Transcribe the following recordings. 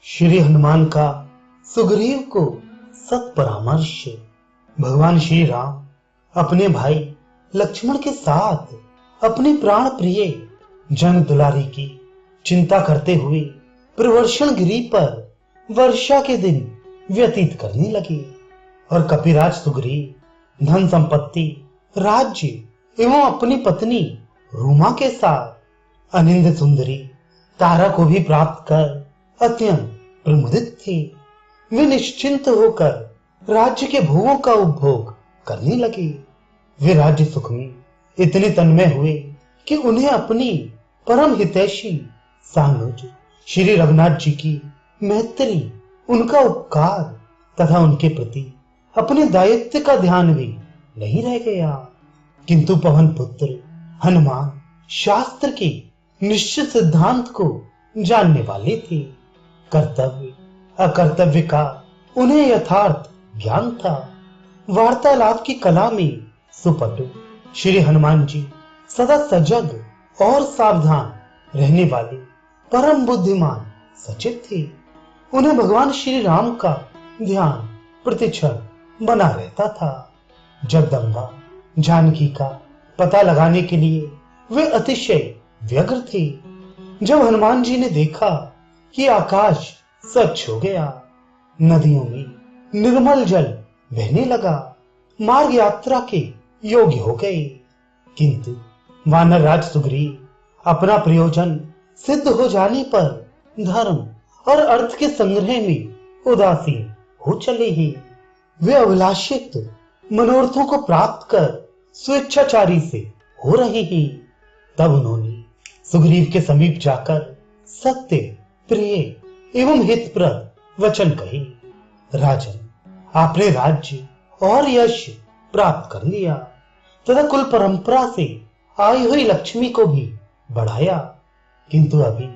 श्री हनुमान का सुग्रीव को सत परामर्श। भगवान श्री राम अपने भाई लक्ष्मण के साथ अपने प्राण प्रिय जन दुलारी की चिंता करते हुए प्रवर्षण गिरी पर वर्षा के दिन व्यतीत करने लगे और कपिराज सुग्रीव धन संपत्ति, राज्य एवं अपनी पत्नी रूमा के साथ अनिंद सुंदरी तारा को भी प्राप्त कर अत्यंत प्रमुदित थे। वे निश्चिंत होकर राज्य के भोगों का उपभोग करने लगे। वे राज्य सुख में इतने तन्मय हुए कि उन्हें अपनी परम हितैषी सानुज श्री रघुनाथ जी की मैत्री, उनका उपकार तथा उनके प्रति अपने दायित्व का ध्यान भी नहीं रह गया। किंतु पवन पुत्र हनुमान शास्त्र के निश्चित सिद्धांत को जानने वाले थे। कर्तव्य अकर्तव्य का उन्हें यथार्थ ज्ञान था। वार्तालाप की कला में सुपटु श्री हनुमान जी सदा सजग और सावधान रहने वाले परम बुद्धिमान सचेत थे। उन्हें भगवान श्री राम का ध्यान प्रतिक्षण बना रहता था। जगदम्बा जानकी का पता लगाने के लिए वे अतिशय व्यग्र थे। जब हनुमान जी ने देखा कि आकाश स्वच्छ हो गया, नदियों में निर्मल जल बहने लगा, मार्ग यात्रा के योग्य हो गए, किंतु वानर राज सुग्रीव अपना प्रयोजन सिद्ध हो जाने पर धर्म और अर्थ के संग्रह में उदासीन हो चले हैं। वे अभिलाषित मनोरथों को प्राप्त कर स्वेच्छाचारी से हो रहे हैं। तब उन्होंने सुग्रीव के समीप जाकर सत्य, प्रिय एवं हितप्रद वचन कहे। राजन, आपने राज्य और यश प्राप्त कर लिया तथा कुल परंपरा से आई हुई लक्ष्मी को भी बढ़ाया, किंतु अभी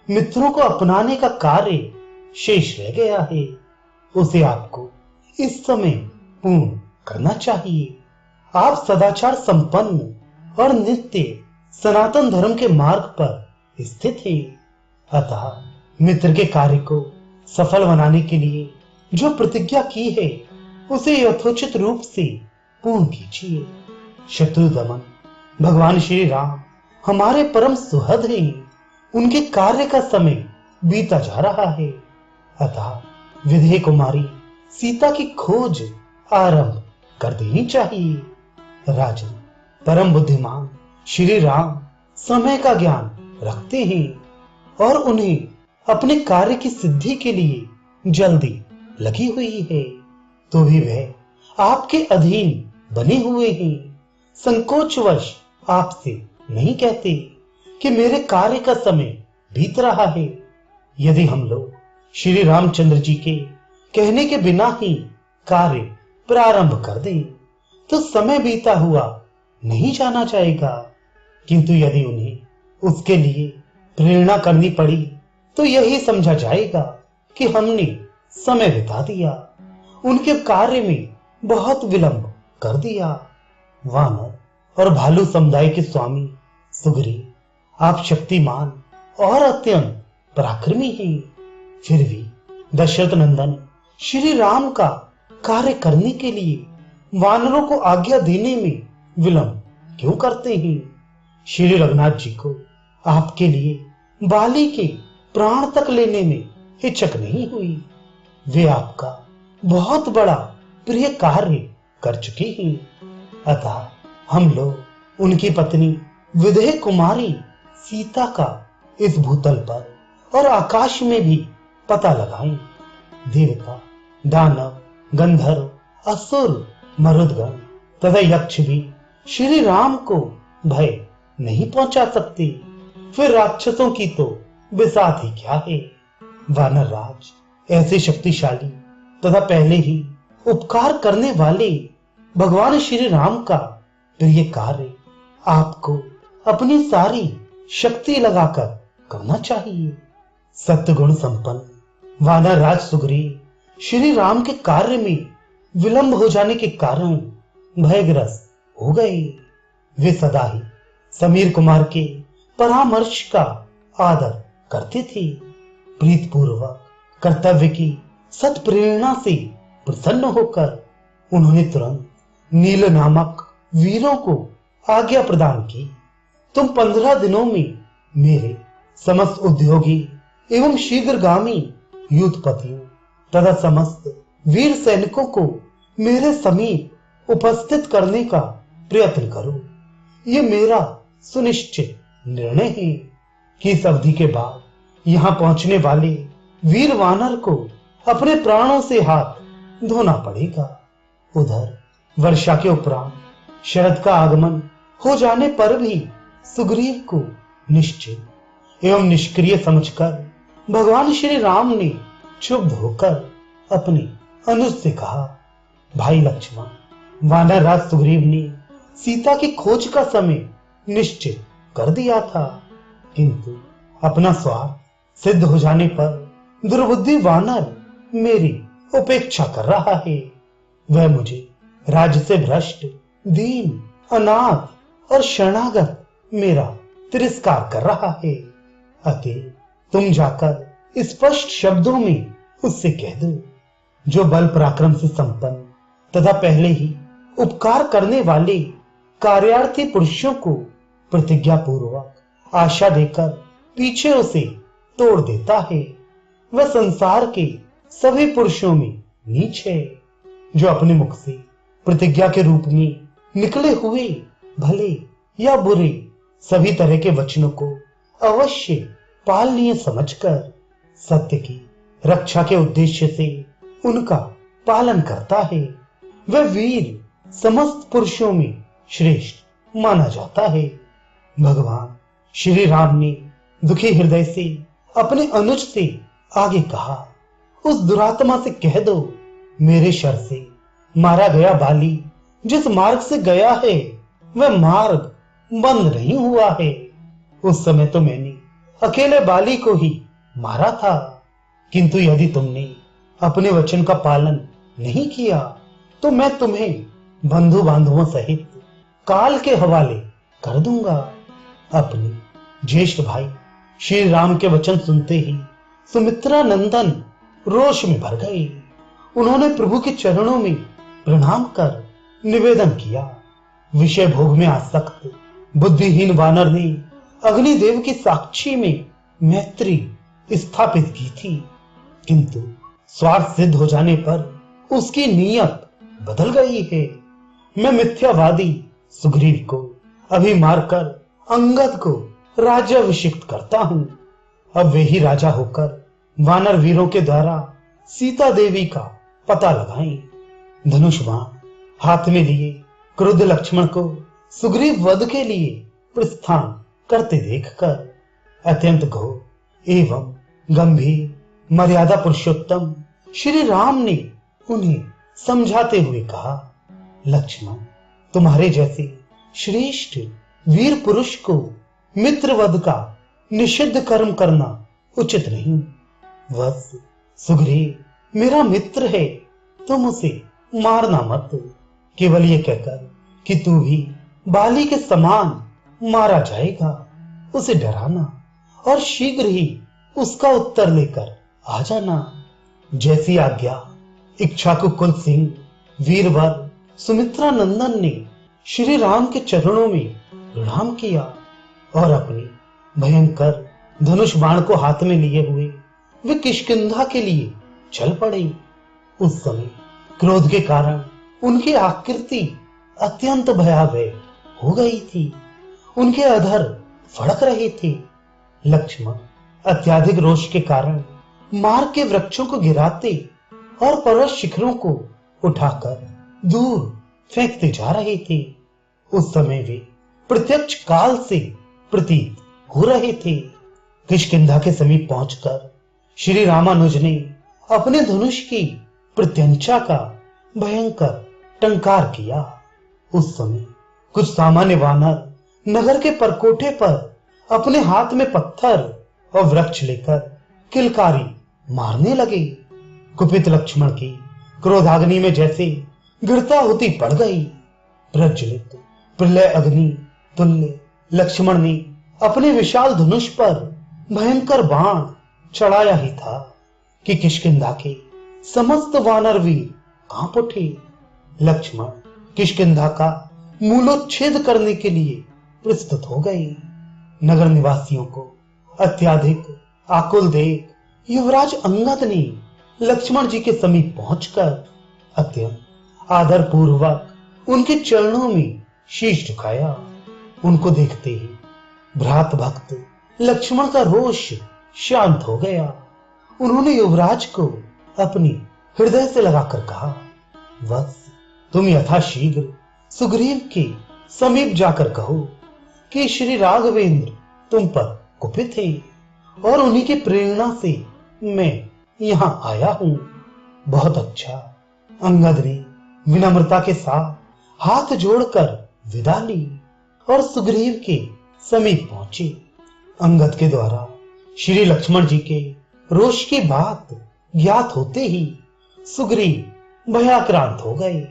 मित्रों को अपनाने का कार्य शेष रह गया है। उसे आपको इस समय पूर्ण करना चाहिए। आप सदाचार संपन्न और नित्य सनातन धर्म के मार्ग पर स्थित है। अतः मित्र के कार्य को सफल बनाने के लिए जो प्रतिज्ञा की है उसे यथोचित रूप से पूर्ण कीजिए। शत्रु दमन भगवान श्री राम हमारे परम सुहृद हैं। उनके कार्य का समय बीता जा रहा है। अतः विदेह कुमारी सीता की खोज आरंभ कर देनी चाहिए। राजन, परम बुद्धिमान श्री राम समय का ज्ञान रखते हैं और उन्हें अपने कार्य की सिद्धि के लिए जल्दी लगी हुई है, तो भी वह आपके अधीन बने हुए हैं। संकोचवश आपसे नहीं कहते कि मेरे कार्य का समय बीत रहा है। यदि हम लोग श्री रामचंद्र जी के कहने के बिना ही कार्य प्रारंभ कर दें तो समय बीता हुआ नहीं जाना जाएगा, किंतु यदि उन्हें उसके लिए प्रेरणा करनी पड़ी तो यही समझा जाएगा कि हमने समय बिता दिया, उनके कार्य में बहुत विलंब कर दिया। वानर और भालू समुदाय के स्वामी सुग्रीव, आप शक्तिमान और अत्यंत पराक्रमी हैं, फिर भी दशरथ नंदन श्री राम का कार्य करने के लिए वानरों को आज्ञा देने में विलंब क्यों करते हैं? श्री रघुनाथ जी को आपके लिए बाली के प्राण तक लेने में हिचक नहीं हुई। वे आपका बहुत बड़ा प्रिय कार्य कर चुके हैं। अतः हम लोग उनकी पत्नी विदेह कुमारी सीता का इस भूतल पर और आकाश में भी पता लगाएं। देवता, दानव, गंधर्व, असुर, मरुदगण तथा यक्ष भी श्री राम को भय नहीं पहुंचा सकते, फिर राक्षसों की तो बिसात ही क्या है। वानर राज ऐसे शक्तिशाली तथा पहले ही उपकार करने वाले भगवान श्री राम का प्रिय कार्य आपको अपनी सारी शक्ति लगाकर करना चाहिए। सत्गुण संपन्न वानर राज सुग्रीव श्री राम के कार्य में विलंब हो जाने के कारण भयग्रस्त हो गए। वे सदा ही समीर कुमार के परामर्श का आदर करते थे। प्रीतपूर्वक कर्तव्य की सत प्रेरणा से प्रसन्न होकर उन्होंने तुरंत नील नामक वीरों को आज्ञा प्रदान की, तुम 15 दिनों में मेरे समस्त उद्योगी एवं शीघ्रगामी युद्धपतियों तथा समस्त वीर सैनिकों को मेरे समीप उपस्थित करने का प्रयत्न करो। ये मेरा सुनिश्चित निर्णय है कि इस अवधि के बाद यहाँ पहुंचने वाले वीर वानर को अपने प्राणों से हाथ धोना पड़ेगा। उधर वर्षा के उपरांत शरद का आगमन हो जाने पर भी सुग्रीव को निश्चित एवं निष्क्रिय समझकर भगवान श्री राम ने क्षुब्ध होकर अपने अनुज से कहा, भाई लक्ष्मण, वानर राज सुग्रीव ने सीता की खोज का समय निश्चित कर दिया था, किंतु अपना स्वार्थ सिद्ध हो जाने पर दुर्बुद्धि वानर मेरी उपेक्षा कर रहा है। वह मुझे राज्य से भ्रष्ट, दीन, अनाथ और शरणागत मेरा तिरस्कार कर रहा है। अतः तुम जाकर स्पष्ट शब्दों में उससे कह दो, जो बल पराक्रम से संपन्न तथा पहले ही उपकार करने वाले कार्यार्थी पुरुषों को प्रतिज्ञा पूर्वक आशा देकर पीछे उसे तोड़ देता है, वह संसार के सभी पुरुषों में नीच है। जो अपने मुख से प्रतिज्ञा के रूप में निकले हुए भले या बुरे सभी तरह के वचनों को अवश्य पालनीय समझकर सत्य की रक्षा के उद्देश्य से उनका पालन करता है, वह वीर समस्त पुरुषों में श्रेष्ठ माना जाता है। भगवान श्री राम ने दुखी हृदय से अपने अनुज से आगे कहा, उस दुरात्मा से कह दो, मेरे शर से मारा गया बाली जिस मार्ग से गया है वह मार्ग बंद नहीं हुआ है। उस समय तो मैंने अकेले बाली को ही मारा था, किंतु यदि तुमने अपने वचन का पालन नहीं किया तो मैं तुम्हें बंधु बांधवों सहित काल के हवाले कर दूंगा। अपने ज्येष्ठ भाई श्री राम के वचन सुनते ही सुमित्रा नंदन रोष में भर गए। उन्होंने प्रभु के चरणों में प्रणाम कर निवेदन किया, विषय भोग में आसक्त बुद्धिहीन वानर ने अग्निदेव की साक्षी में मैत्री स्थापित की थी, किंतु स्वार्थ सिद्ध हो जाने पर उसकी नीयत बदल गई है। मैं मिथ्यावादी सुग्रीव को अभी मारकर अंगद को राज्याभिषिक्त करता हूं। अब वे ही राजा होकर वानर वीरों के द्वारा सीता देवी का पता लगाएं। धनुष बाण हाथ में लिए क्रुद्ध लक्ष्मण को सुग्रीव वध के लिए प्रस्थान करते देखकर अत्यंत घोर एवं गंभीर मर्यादा पुरुषोत्तम श्री राम ने उन्हें समझाते हुए कहा, लक्ष्मण, तुम्हारे जैसे श्रेष्ठ वीर पुरुष को मित्रवध का निषिद्ध कर्म करना उचित नहीं। वत्स, सुग्रीव मेरा मित्र है, तुम उसे मारना मत। केवल ये कहकर कि तू भी बाली के समान मारा जाएगा, उसे डराना और शीघ्र ही उसका उत्तर लेकर आ जाना। जैसी आज्ञा इक्ष्वाकु कुल सिंह वीरवर सुमित्रा नंदन ने श्री राम के चरणों में प्रणाम किया और अपने भयंकर धनुष बाण को हाथ में लिए हुए वे किष्किंधा के लिए चल पड़े। उस समय क्रोध के कारण उनकी आकृति अत्यंत भयावह हो गई थी, उनके अधर फड़क रहे थे। लक्ष्मण अत्याधिक रोष के कारण मार्ग के वृक्षों को गिराते और पर्वत शिखरों को उठाकर दूर फेंकते जा रहे थे। उस समय वे प्रत्यक्ष काल से प्रतीत हो रहे थे। किष्किंधा के समीप पहुंचकर श्री रामानुज ने अपने धनुष की प्रत्यंचा का भयंकर टंकार किया। उस समय कुछ सामान्य वानर नगर के परकोटे पर अपने हाथ में पत्थर और वृक्ष लेकर किलकारी मारने लगे। कुपित लक्ष्मण की क्रोधाग्नि में जैसे गिरताहुति पड़ गई। प्रज्वलित प्रलय अग्नि तुल्य लक्ष्मण ने अपने विशाल धनुष पर भयंकर बाण चढ़ाया ही था कि किष्किंधा के समस्त वानर वीर कांप उठे। लक्ष्मण किष्किंधा का मूलोच्छेद करने के लिए प्रस्तुत हो गए। नगर निवासियों को अत्यधिक आकुल देख युवराज अंगद ने लक्ष्मण जी के समीप पहुंचकर अत्यंत आदर पूर्वक उनके चरणों में शीश झुकाया। उनको देखते ही भ्रात भक्त लक्ष्मण का रोष शांत हो गया। उन्होंने युवराज को अपनी हृदय से लगाकर कहा, वत्स, तुम यथाशीघ्र सुग्रीव के समीप जाकर कहो कि श्री राघवेंद्र तुम पर कुपित है और उन्हीं की प्रेरणा से मैं यहां आया हूं। बहुत अच्छा। अंगद ने विनम्रता के साथ हाथ जोड़कर विदा ली और सुग्रीव के समीप पहुंचे। अंगद के द्वारा श्री लक्ष्मण जी के रोष की बात ज्ञात होते ही सुग्रीव भयाक्रांत हो गए।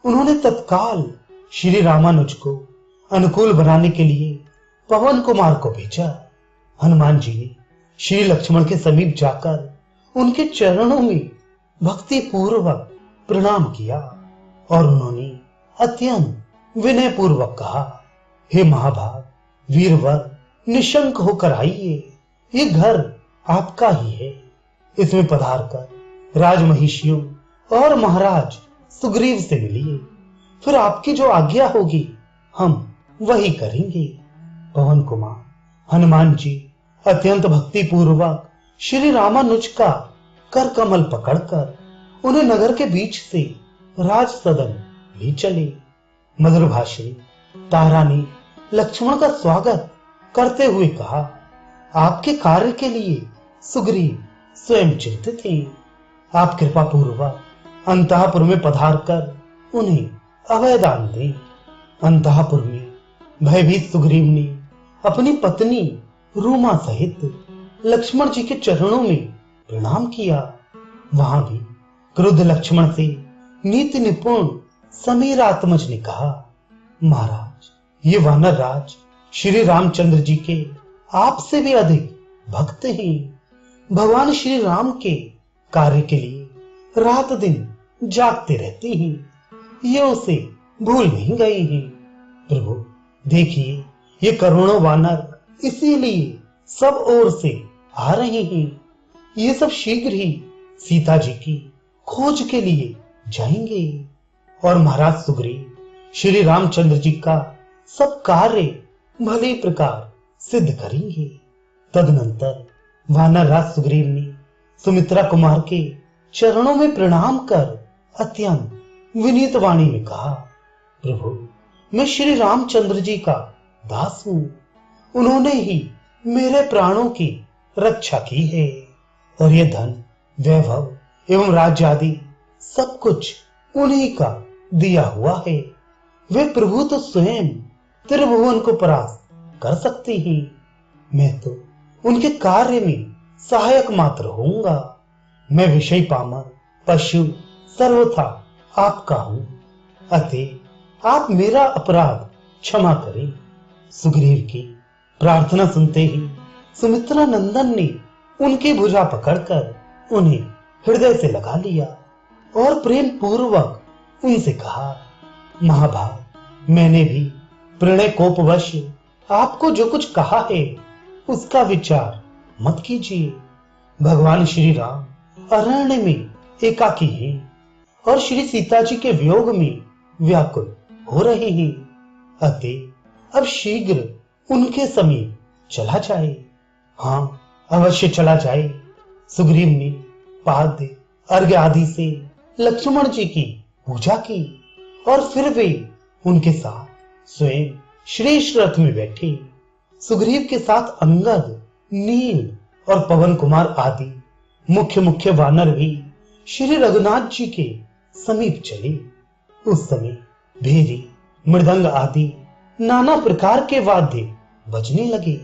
उन्होंने तत्काल श्री रामानुज को अनुकूल बनाने के लिए पवन कुमार को भेजा। हनुमान जी ने श्री लक्ष्मण के समीप जाकर उनके चरणों में भक्ति पूर्वक प्रणाम किया और उन्होंने अत्यंत विनय पूर्वक कहा, हे महाभाग, वीरवर, निशंक होकर आइए, ये घर आपका ही है। इसमें पधार कर राजमहिषियों और महाराज सुग्रीव से मिलिए, फिर आपकी जो आज्ञा होगी हम वही करेंगे। पवन कुमार हनुमान जी अत्यंत भक्ति पूर्वक श्री रामानुज का कर कमल पकड़कर उन्हें नगर के बीच से राज सदन ले चले। मधुर भाषणी तारा ने लक्ष्मण का स्वागत करते हुए कहा, आपके कार्य के लिए सुग्रीव स्वयं चिंतित हैं। आप कृपा पूर्वक अंतःपुर में पधार कर उन्हें अभयदान दें। अंतःपुर में भयभीत सुग्रीव ने अपनी पत्नी रूमा सहित लक्ष्मण जी के चरणों में प्रणाम किया। वहां भी क्रुद्ध लक्ष्मण से नीति निपुण समीरात्मज ने कहा, महाराज, ये वानर राज श्री रामचंद्र जी के आपसे भी अधिक भक्त हैं। भगवान श्री राम के कार्य के लिए रात दिन जागते रहते हैं। ये उसे भूल नहीं गए हैं। प्रभु देखिए, ये करोड़ों वानर इसीलिए सब ओर से आ रहे हैं। ये सब शीघ्र ही सीता जी की खोज के लिए जाएंगे और महाराज सुग्रीव श्री रामचंद्र जी का सब कार्य भले प्रकार सिद्ध करेंगे। तदनंतर वानर राज सुग्रीव ने सुमित्रा कुमार के चरणों में प्रणाम कर अत्यंत विनीत वाणी में कहा, प्रभु, मैं श्री रामचंद्र जी का दास हूं। उन्होंने ही मेरे प्राणों की रक्षा की है और ये धन, वैभव एवं राज्य आदि सब कुछ उन्हीं का दिया हुआ है। वे प्रभु तो स्वयं त्रिभुवन को परास्त कर सकते हैं। मैं तो उनके कार्य में सहायक मात्र होऊंगा। मैं विषय पामर पशु सर्वथा आपका हूं, अतः आप मेरा अपराध क्षमा करें। सुग्रीव की प्रार्थना सुनते ही सुमित्रा नंदन ने उनकी भुजा पकड़कर उन्हें हृदय से लगा लिया और प्रेम पूर्वक उनसे कहा, महाभाग, मैंने भी प्रणय कोपवश आपको जो कुछ कहा है उसका विचार मत कीजिए। भगवान श्री राम अरण्य में एकाकी हैं और श्री सीता जी के वियोग में व्याकुल हो रहे हैं। अतः अब शीघ्र उनके समीप चला जाए। हाँ, अवश्य चला जाए। सुग्रीव ने पाद्य अर्घ्य आदि से लक्ष्मण जी की पूजा की और फिर वे उनके साथ स्वयं श्रेष्ठ रथ में बैठे। सुग्रीव के साथ अंगद, नील और पवन कुमार आदि मुख्य मुख्य वानर भी श्री रघुनाथ जी के समीप चले। उस समय भेरी, मृदंग आदि नाना प्रकार के वाद्य बजने लगे।